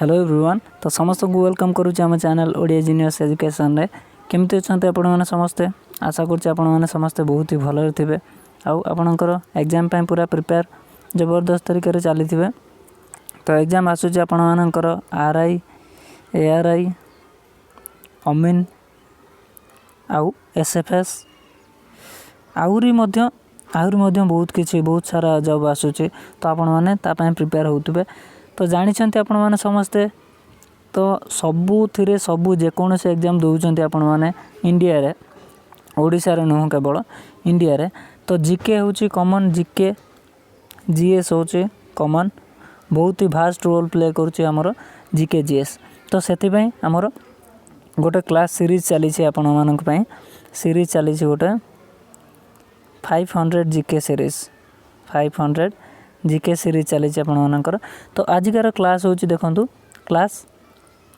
Hello everyone तो समस्त को वेलकम करुच्चे आम चैनल ओडिया जीनियस एजुकेशन रे केमती अच्छा आपण मैंने समस्ते आशा कर समस्ते बहुत ही भल थे आपणकर एग्जाम पूरा प्रिपेयर जबरदस्त तरीके से चली थे तो एग्जाम आसूँ आपणकर आरआई एआरआई अमीन आउ एसएफएस आहरी बहुत किसी बहुत सारा जॉब आसूँ तो आपण मैंने प्रिपेयर होते तो जानते आपण मैंने समस्ते तो सबुथिरे सबू जेकोसी एग्जाम दौरान आपण मैंने इंडिया रे ओडिशा रे नुह केवल इंडिया रे तो जीके हूँ कॉमन जीके जीएस हूँ कॉमन बहुत ही भास्ट रोल प्ले करुच्चे आमर जीके जीएस तो से आमर गोटे क्लास सीरीज चली आपण मानी सीरीज चली गोटे 500 जीके सीरीज 500 जीके सीरीज चली आपणकर तो आजिकार क्लास हूँ देखु क्लास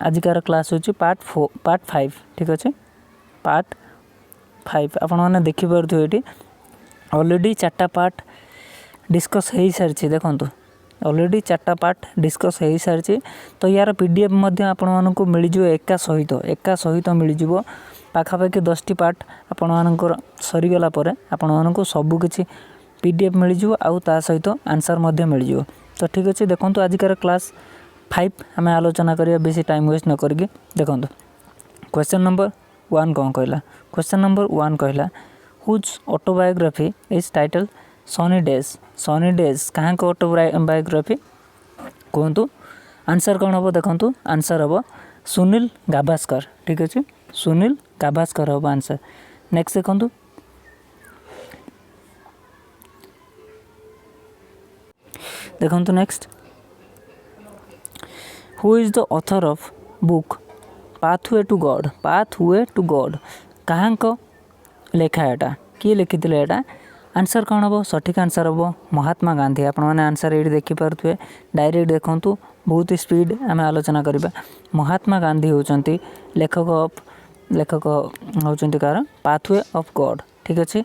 आजिकार क्लास हूँ पार्ट 5 ठीक अच्छे पार्ट 5 आपण मैंने देखिपे ये ऑलरेडी 4टा पार्ट डिस्कस हो सारी देखु ऑलरेडी 4टा पार्ट डिस्कस हो सारी तो यार पीडीएफ मध्य आपण मानक मिलज एका सहित मिलज पाखापाखि 10टी पार्ट आपण मानकर सरीगला आपण मानक सबकि पीडीएफ मिलज आउ ता सहित आंसर मध्य मिलज तो ठीक अच्छे देखो आजिकार क्लास 5 आम आलोचना करिया बेसी टाइम वेस्ट न करके देखो क्वेश्चन नंबर 1 कौन कहला क्वेश्चन नंबर 1 कहला हुज autobiography is title sunny days कहाँ को ऑटोबायोग्राफी कहतु आंसर कौन हम देखु आंसर हम सुनील गाभास्कर ठीक अच्छे सुनील गाभास्कर हम आंसर नेक्स्ट देखु देखो next who is the author of book pathway to God कहाँ को लेखा एटा किए लिखिले एटा आंसर कौन हम सठिक आंसर हम महात्मा गांधी आपण मैंने आंसर ये देखिपे डायरेक्ट देखु बहुत ही स्पीड आम आलोचना करवा महात्मा गांधी होती लेखक होती कार पाथवे ऑफ गॉड ठीक अच्छे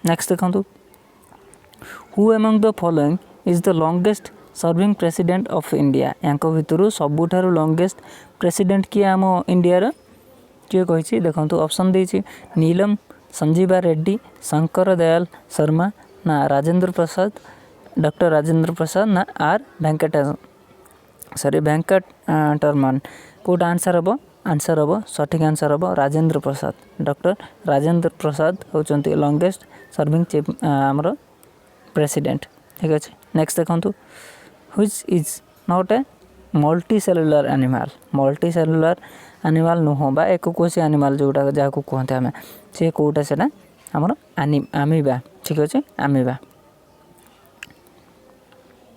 नेक्स्ट देखु who among the following is the longest serving president of India यांको भितर सबुठारु लॉन्गेस्ट प्रेसिडेंट किए आम इंडिया किए कही देखो ऑप्शन देछि नीलम संजीवा रेड्डी शंकर दयाल शर्मा ना राजेंद्र प्रसाद डॉक्टर राजेंद्र प्रसाद ना आर वेंकटरमन कोटा आंसर हम सठिक आंसर हम राजेंद्र प्रसाद डॉक्टर राजेंद्र प्रसाद होचंती लॉन्गेस्ट सर्विंग चीफ आमर प्रेसिडेंट ठीक अच्छे नेक्स्ट देखु which is not a multicellular animal नुह बा एक कोशी एनिमल जोटा जहाँ को कहते हैं सी कौटा से आमर आमीबा ठीक अच्छे आमीबा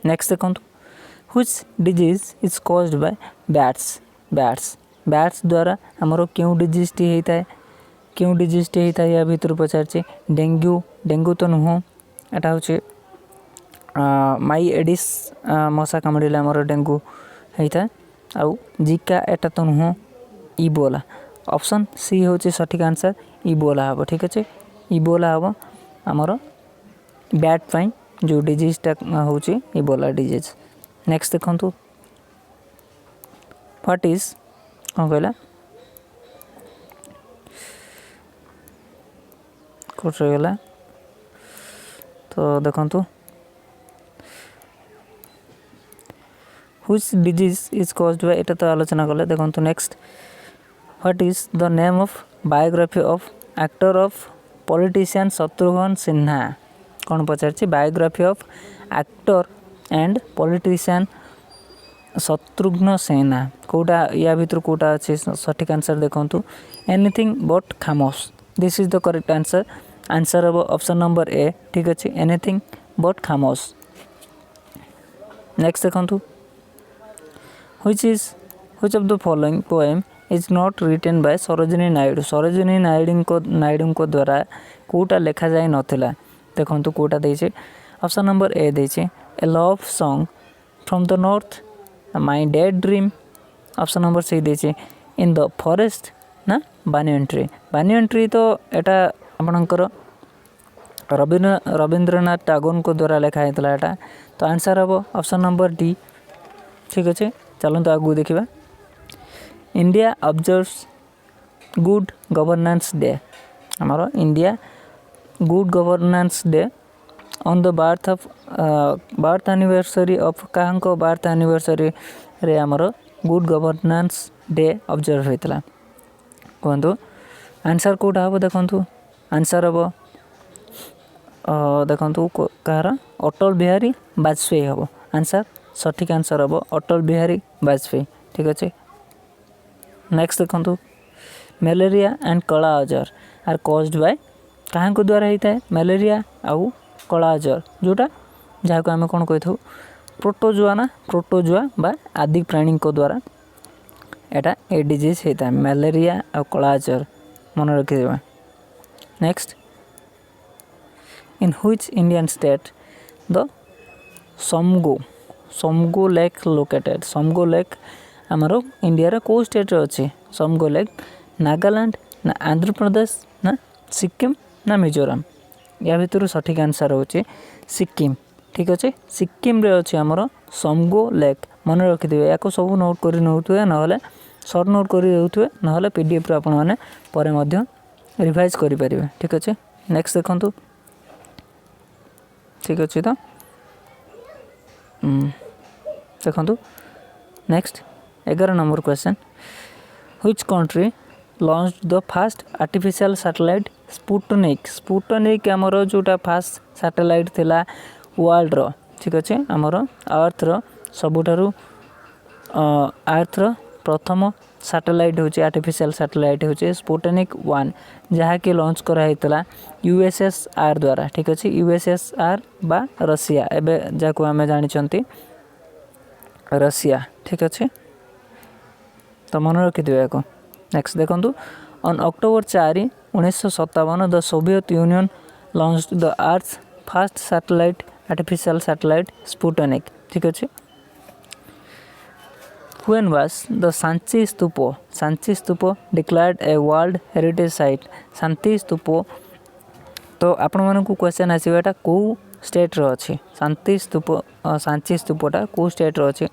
नेक्स्ट देखु which disease is caused bye bats द्वारा आमर क्यों डिजीजटी होता है या भीतर पचार डेंगू तो नुह एटा हूँ माई एडिस मशा कामुड़े आमर डेंगू होता है आउ जिका एटा तो नुह इबोला ऑप्शन सी हूँ सठिक आंसर इबोला हम ठीक अच्छे इबोला हम आमर बैट पाई जो डिजीजटा हूँ इबोला डिजीज नेक्स्ट देखु व्हाट इज कौन कहला कौट रहीगला तो देखु which disease is caused by एटा तो आलोचना कले देखु next what is the name of biography of actor of politician Shatrughan Sinha कौन पचार biography of actor and politician Shatrughan Sinha कोटा या भीतर कोटा अच्छे सठिक आंसर देखु anything but Khamosh this is the correct answer हम ऑप्शन नंबर ए ठीक अच्छे एनीथिंग बट खामोश नेक्स्ट देखु which of the following poem is not written by Sarojini Naidu को द्वारा कोटा लेखा जाए नथिला देखो कोटा देछे ऑप्शन नंबर ए देछे a love song from the north my dead dream option number C देछे इन द फॉरेस्ट ना बानियन ट्री तो एटा आपणकर रविंद्रनाथ टैगोर को द्वारा लेखा होता है तो आंसर हम ऑप्शन नंबर डी ठीक अच्छे चलते आगू देखा India observes good governance day आमर India good governance day on the birth anniversary of कहाँ बर्थ एनिवर्सरी रे आमर गुड गवर्नेंस डे ऑब्जर्व होता कहतु आंसर कौटा हम देखु आंसर हम देखु कहार अटल बिहारी वाजपेयी हम आंसर सठिक आंसर हम अटल बिहारी वाजपेयी ठीक अच्छे। नेक्स्ट देखु मलेरिया एंड कला अजर आर कॉज्ड बाय कहाँ को द्वारा होता है मलेरिया आउ कला अजर जोटा जहाँ को आम कौन कही था प्रोटोजुआ बा आदि प्राणी को द्वारा एटा ए डिजीज होता है मलेरिया और कला अजर मन रखिदेवा। Next in which Indian state the Tsomgo lake located Tsomgo lake आमर इंडिया रे को स्टेट रे अच्छे समगो लेक नागालैंड ना आंध्र प्रदेश ना सिक्किम ना मिजोराम या भितर सठिक आंसर होचे सिक्किम ठीक अच्छे सिक्किम रे अच्छे आमर समगो लेक मन रखिदेवे या सब नोट कर नौथे ना सर्ट नोट कर ना पीडीएफ आपण मैंने पर रिवाइज करें ठीक अच्छे। नेक्स्ट देखु ठीक अच्छे तो देखु next 11 number question which country launched the fast artificial satellite Sputnik आमर जोटा फास्ट सैटेलाइट थिला वर्ल्ड रो ठीक अच्छे आमर अर्थ रो सबुठारु अर्थ रो प्रथम सैटेलाइट होची आर्टिफिशियल सैटेलाइट होची स्पुटनिक 1 जहाँकि लॉन्च कराइला यूएसएसआर द्वारा ठीक अच्छे यूएसएसआर बा रशिया एवं जहाँ आम जानी रशिया ठीक अच्छे तो मन रखिथे को। नेक्स्ट देखु on October 4 1957 the Soviet union launched the earth fast satellite artificial satellite Sputnik ठीक अच्छे। When was the Sanchi Stupa declared a World Heritage Site शांति स्तूप तो आपण मानकु क्वेश्चन आसीबाटा को स्टेट रो अछि सांची स्तूपटा को स्टेट रो अछि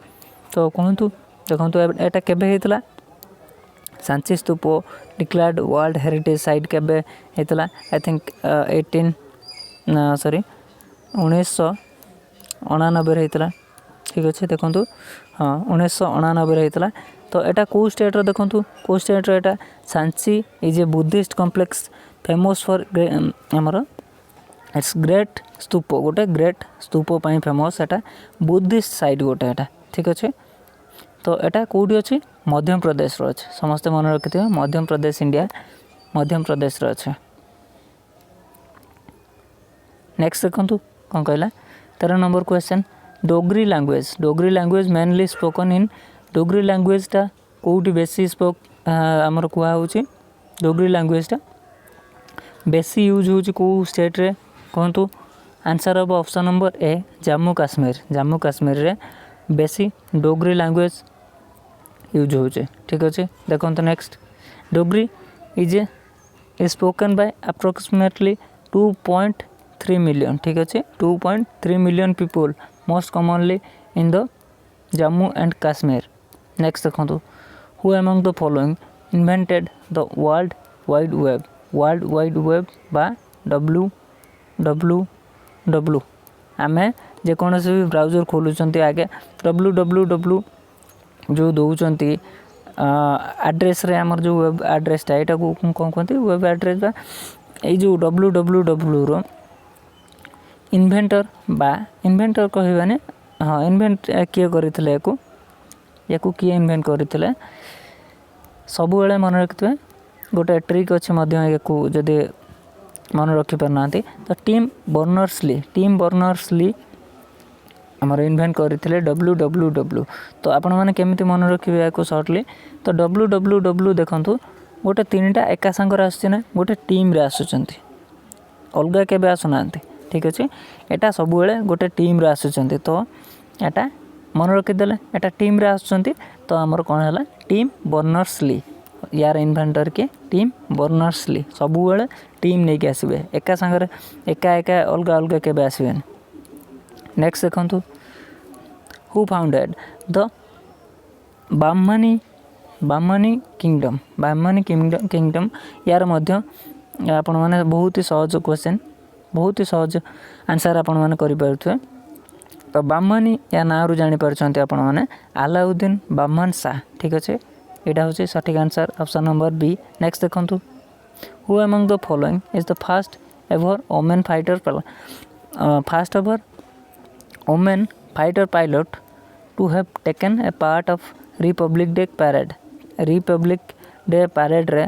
तो कहतु देखंतु एटा केबे हेतला सांची स्तूप डिक्लेयर्ड वर्ल्ड हेरिटेज साइट केबे हेतला आई थिंक 1999 हेतला ठीक अच्छे देखु हाँ 1999 होता तो यहाँ कौ स्टेट देखु कौ state Etah Sanchi is a Buddhist complex famous for आमर इट्स ग्रेट स्तूप गोटे ग्रेट स्तूप फेमस एटा बुद्धिस्ट साइट गोटे एटा ठीक अच्छे तो यहाँ कौटी अच्छी मध्य प्रदेश अच्छे समस्ते मन रखिथे मध्य प्रदेश इंडिया मध्य प्रदेश अच्छे। नेक्स्ट देखु कौन कहला 13 number question Dogri language mainly spoken in Dogri लैंग्वेजटा कौटी बेसी स्पोक आमर कुआ होची डोगरी लैंग्वेजटा बेसी यूज होची को स्टेट रे कहतु आंसर हम ऑप्शन नंबर ए जम्मू काश्मीर रे बेसी डोगरी लैंग्वेज यूज होचे ठीक अच्छे। देखो next Dogri is a spoken by approximately 2.3 million ठीक अच्छे 2.3 million people most commonly in the Jammu and Kashmir. Next देखो who among the following invented the World Wide Web बा www आमे जेकोसी भी ब्राउजर खोलुचंती आगे www जो दौरान एड्रेस रे आमर जो वेब एड्रेसटा यहाँ को कौन कहते वेब एड्रेस बा ये जो www रो इन्वेंटर कहबाने हाँ इन्वेंट किए करथिले याकू किए इन्वेंट करथिले सब बेले मन रखिथे गोटे ट्रिक अच्छे याकू जदि मन रखी पारना तो टीम बर्नर्स ली आमर इन्वेंट करथिले www तो आपण माने केमिति मन रखिबे याकू शॉर्टली तो www देखंतु गोटे तीनटा एका संगर आसछि ना गोटे टीम रे आसुचंती अलगा केबे आसुनांती ठीक अच्छे एटा सब बेले गोटे टीम रे आसुचंती तो एटा मन रखिदेले एटा टीम रे आसुचंती तो आमर कौन है टीम बर्नर्स ली यार इन्वेंटर के टीम बर्नर्स ली सब बेले टीम नहीं के आसबे एका संगर एका अलगा अलगा केबे आसबे। नेक्स्ट देखंतु who founded the Bamni kingdom यार मध्य आपण माने बहुत ही सहज क्वेश्चन बहुत ही सहज आंसर आपण माने करि पारुथ्वे। तो बामनी या ना रु जानि पारछन्ते आपण माने अलाउद्दीन बामन शाह ठीक अच्छे एटा होचे सठिक answer option number B. Next देखंतु who among the following is the first ever women fighter pilot to have taken a part of republic day parade रे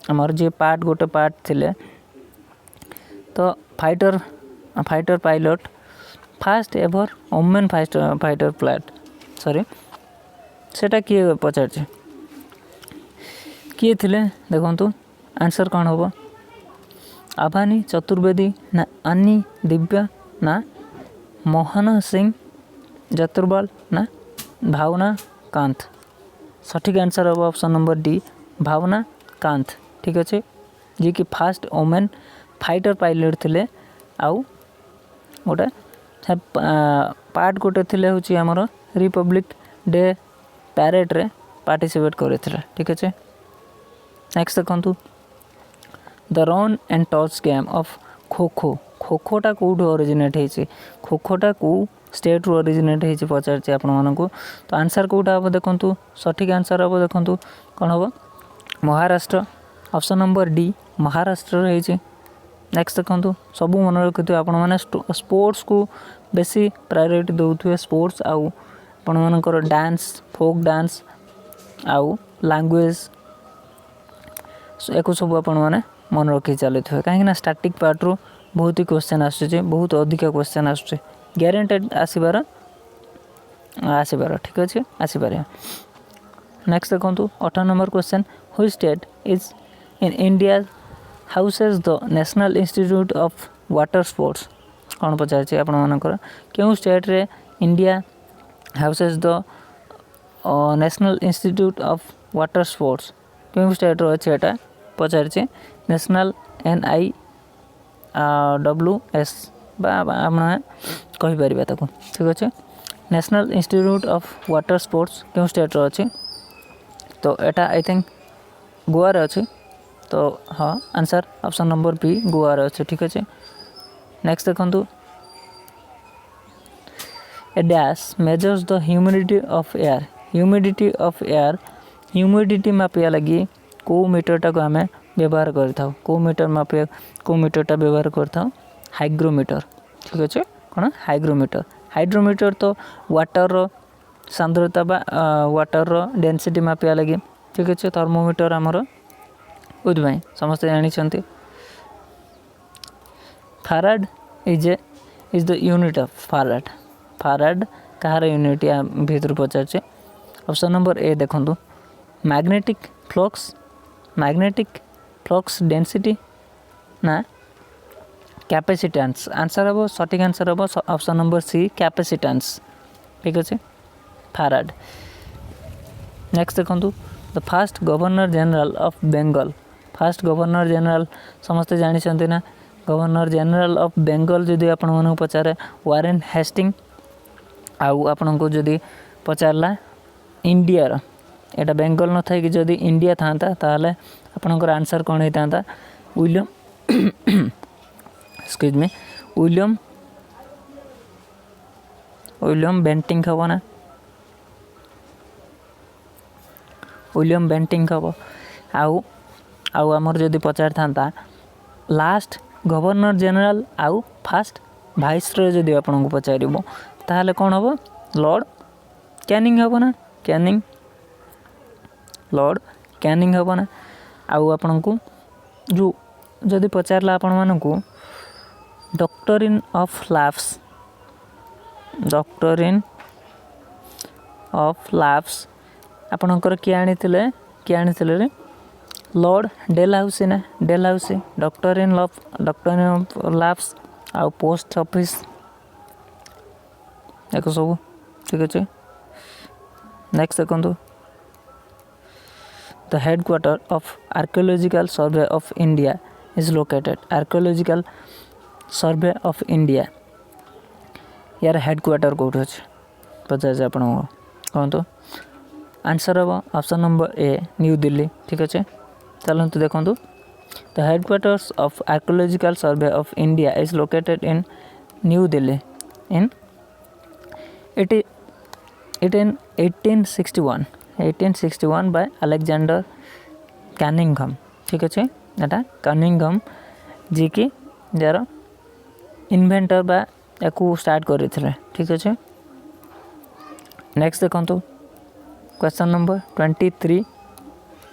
हमर जे पार्ट गोटे पार्ट थिले तो fighter pilot fast ever women fighter pilot sorry सेटा किए पचार किए थिले देखंतु आंसर कौन होबो आभानी चतुर्वेदी ना अन्नी दिव्या ना मोहन सिंह जतुर्बाल ना भावना कांत सठिक आंसर होबो ऑप्शन नंबर डी भावना कांत ठीक अच्छे जी कि फास्ट वुमेन फाइटर पायलट थिले आउ गोटे पार्ट गोटे थिले होची हमर रिपब्लिक डे पैरेड रे पार्टिसिपेट करथिले ठीक अच्छे। नेक्स्ट देखंतु the run and toss game of खोखोटा कोड ओरिजिनेट हेछि खोखोटा को स्टेट रो ओरिजिनेट हेछि पचारछि आपण मानकु तो आंसर कोटा अब देखंतु सठिक आंसर अब देखंतु कोन हो Maharashtra option number D Maharashtra हेछि। नेक्स्ट देखंतु सब मन रखिथि आपण माने स्पोर्ट्स को बेसी प्रायोरिटी दउथुए स्पोर्ट्स आउ आपण मानकर डांस फोक डांस आउ लैंग्वेज एको सब आपण माने मन रखी चलि थे कहीं स्टैटिक पार्ट रो बहुत ही क्वेश्चन आसुचे बहुत अधिक क्वेश्चन आसुचे ग्यारंटेड आसीबार ठीक अच्छे आसीबार। नेक्स्ट देखंतु 18 number question which state is in India houses the national institute of water sports कौन पचार आपण मानकर क्यों स्टेट रे India houses the national institute of water sports क्यों स्टेट रो अछि एटा पचार नेशनल NIWS कही पारिबा ताको ठीक अच्छे national institute of water sports क्यों स्टेट रो अछि तो एटा आई थिंक गोवा रे अछि तो हाँ answer option number B Goa रे अछि ठीक अच्छे। नेक्स्ट देखंतु A dash measures the humidity of air humidity मापिया लगी को मीटरटा को आमे व्यवहार करथाउ को मीटर मापिया को मीटरटा व्यवहार करथाउ हाइग्रोमीटर ठीक अच्छे कौन हाइड्रोमीटर तो वाटर रो सांद्रता बा वाटर रो डेंसिटी मापिया लगी ठीक अच्छे थर्मोमीटर आमर बुझ भाई समस्त जानी farad is the unit of farad कहार यूनिट या भीतर पचार ऑप्शन नंबर ए देखंतु मैग्नेटिक फ्लक्स डेंसिटी ना कैपेसिटेंस आंसर हम सठिक आंसर हम ऑप्शन नंबर सी कैपेसिटेंस ठीक अच्छे फाराड। नेक्स्ट देखंतु the first governor general of Bengal समस्त जानी ना गवर्नर जनरल ऑफ बेंगल जदि आपण मन पचारे वारेन हेस्टिंग आउ आपण को जदि पचारला इंडिया एटा बेंगल न थाई कि जदि इंडिया थांता ताले आपनकर आंसर कोन हेतांता William excuse me William Bentinck हबो ना विलियम बेंटिंग हबो आउ आमर जदि पचार थांता लास्ट गवर्नर जनरल आउ फर्स्ट वाइसरॉय जदि आपन को पचारिबो ताले कोन हबो लॉर्ड कैनिंग हबो ना लॉर्ड कैनिंग हबो ना आउ आपन को जो जदि पचारला आपण मानन को डॉक्टरीन ऑफ लाफ्स आपनकर किए आनिथिले रे lord Dalhousie doctrine of lapse आउ पोस्ट ऑफिस एको सब ठीक अच्छे। नेक्स्ट देखंतु the headquarter of archaeological survey of India is located archaeological survey of India यार हेडक्वार्टर कोठ अच्छे पचार आपण कहतु आंसर हम option number A new Delhi. ठीक अच्छे चलते देखूँ the headquarters of archaeological survey of India is located in new Delhi in it in 1861 by Alexander Cunningham. ठीक अच्छे एटा कैनिंघम जी की जार इन्वेंटर बा याकू स्टार्ट करते। ठीक अच्छे नेक्स्ट देखो क्वेश्चन नंबर 23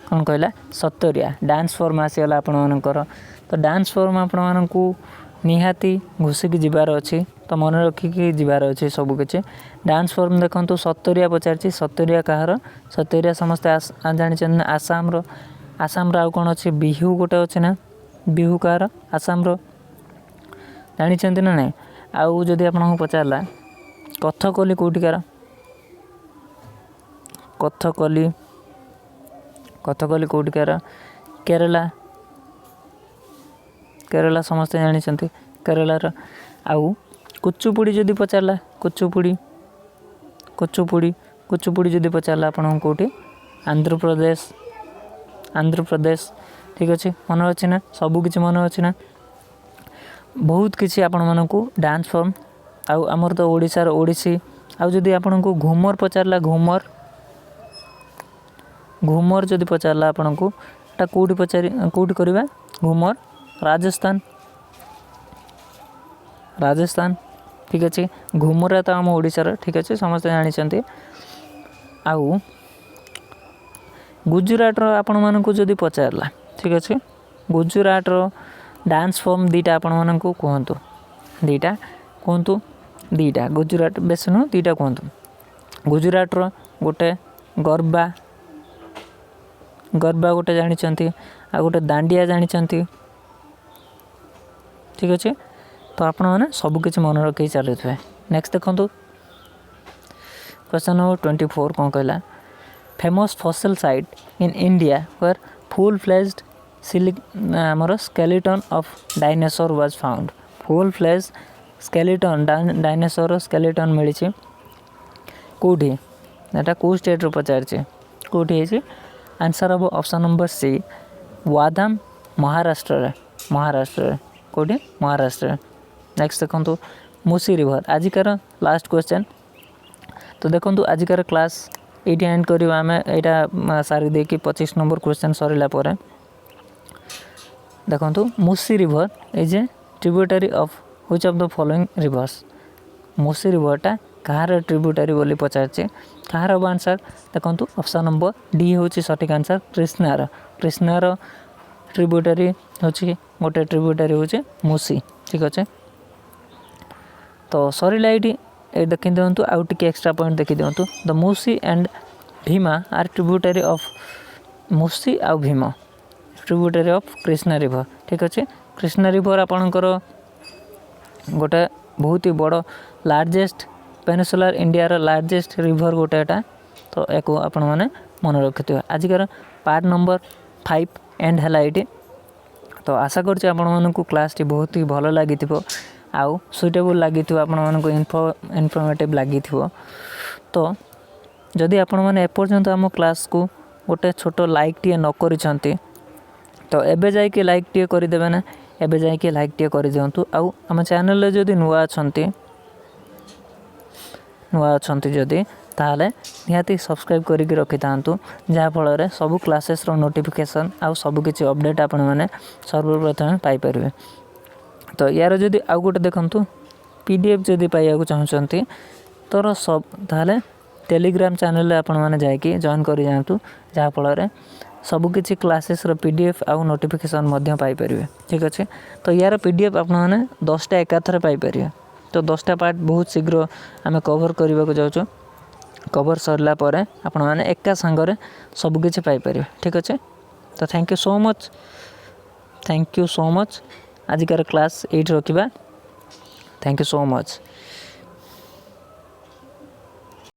कौन कहला सतरिया डांस फॉर्म आसीगला आपण मानकर। तो डांस फॉर्म आपण मानकू निहाती घुसिकी जीवार अच्छी तो मन रखिकी जीवार अच्छे सबकि डांस फॉर्म देखो सतरिया पचार सतरिया कहार सतरिया समस्ते जानी आसाम आसाम आउ कौन अच्छे बिहू गोटे अच्छे ना बिहू कहार आसाम जानी ना ना आउ जदि आपको पचारा कथकली कौटिकार कथकली कौटिकार केरला केरला समस्ते जानी केरलार आउ कुचुपुड़ी जदि पचारा कुचुपुड़ी जदि पचारा आपन कौटी आंध्र प्रदेश। ठीक अच्छे मन अच्छे ना सबकि मन अच्छे ना बहुत किसी आपण मानकू डांस फॉर्म आउ आमर तो ओडिशार ओडिसी आउ जदि आपन को घूमर पचारा घूमर जदि पचारा आपन को एटा कोठी पचारि कोठी करबा घूमर राजस्थान। ठीक अच्छे घूमर तो आम ओडिशार। ठीक अच्छे समस्त जानी आउ गुजरात आपण मानकू जदि पचारा। ठीक अच्छे गुजरात डांस फॉर्म दीटा आपण मानकू कहतु दीटा कहतु दीटा गुजरात बेस नु दीटा कहतु गुजरात गोटे गरबा गोटे जानी आ गोटे दांडिया जानी। ठीक अच्छे तो आपण मैंने सबकि मन रखी चलुए। नेक्स्ट देखो क्वेश्चन नंबर 24 कौन कहला famous fossil site in India where full fledged आमर skeleton of dinosaur was found. Full fledge skeleton dinosaur skeleton मिली कौटी एटा कौ स्टेट रो पचार कौटी है आंसर हम ऑप्शन नंबर सी वादाम महाराष्ट्र कौटी महाराष्ट्र। नेक्स्ट देखो मुसी रिवर आजिकार लास्ट क्वेश्चन। तो देखो आजिकार क्लास ये एंड करवा आम यहाँ सारी देखिए 25 नंबर क्वेश्चन सरला पर देखो Musi river is a tributary of which of the following rivers. Musi रिवरटा कहार ट्रिब्यूटरी बोली पचार कहार हम आंसर देखो ऑप्शन नंबर डी हूँ सठिक आंसर कृष्णार ट्रिब्यूटरी हूँ गोटे ट्रिब्यूटरी हूँ मुसी। ठीक अच्छे तो सरला ये देखी दिंतु आउ टे एक्स्ट्रा पॉइंट देखी दिंतु the Musi and Bhima are tributary of Musi आउ Bhima tributary of Krishna river. ठीक अच्छे कृष्णा रिवर आपणकर गोटे बहुत ही बड़ लार्जेस्ट पेनिसुलार इंडियार लार्जेस्ट रिवर गोटे एटा तो एक आपण मैंने मन रखिथे। आजिकार पार्ट नंबर 5 एंड है ये तो आशा करछि आपण मानकू क्लास टी बहुत ही भल लगी आउ सुइटेबल लगी आपण मानकू इनफॉर्मेटिव लगी। तो जदि आपण माने एपर्यंत आम क्लास को गोटे छोट लाइक टी न करिसंती तो एबे जाई के लाइक टी कर देबे ना एबे जाई के लाइक टी कर दियंतु आउ आम चैनल रे जदि नुआ अछंती जदि ताले निहाती सब्सक्राइब करके रखि थांतु जहाँ फल सबू क्लासेस रो नोटिफिकेशन आउ सब किछि अपडेट आपण माने सर्वप्रथम पाई परिबे। तो यार जदि आउ गोटे देखंतु पीडीएफ जदि पाइया चाहूँगी तोर सब ताले टेलीग्राम चैनल आपण माने जाइए जॉइन कर जातु जहाँ फल सबकि क्लासेस रो पीडीएफ आउ नोटिफिकेशन मध्य पाई परिबे। ठीक अच्छे तो यार पीडीएफ आपण माने 10टा एकाथरे पाई परिबे। तो 10टा पार्ट बहुत शीघ्र आम कवर करने को जाऊँ कवर सरला परे आपण माने एका संगरे सबकि पाई परिबे। ठीक अच्छे तो थैंक यू सो मच आजिकार क्लास 8 रखा। Thank you so much.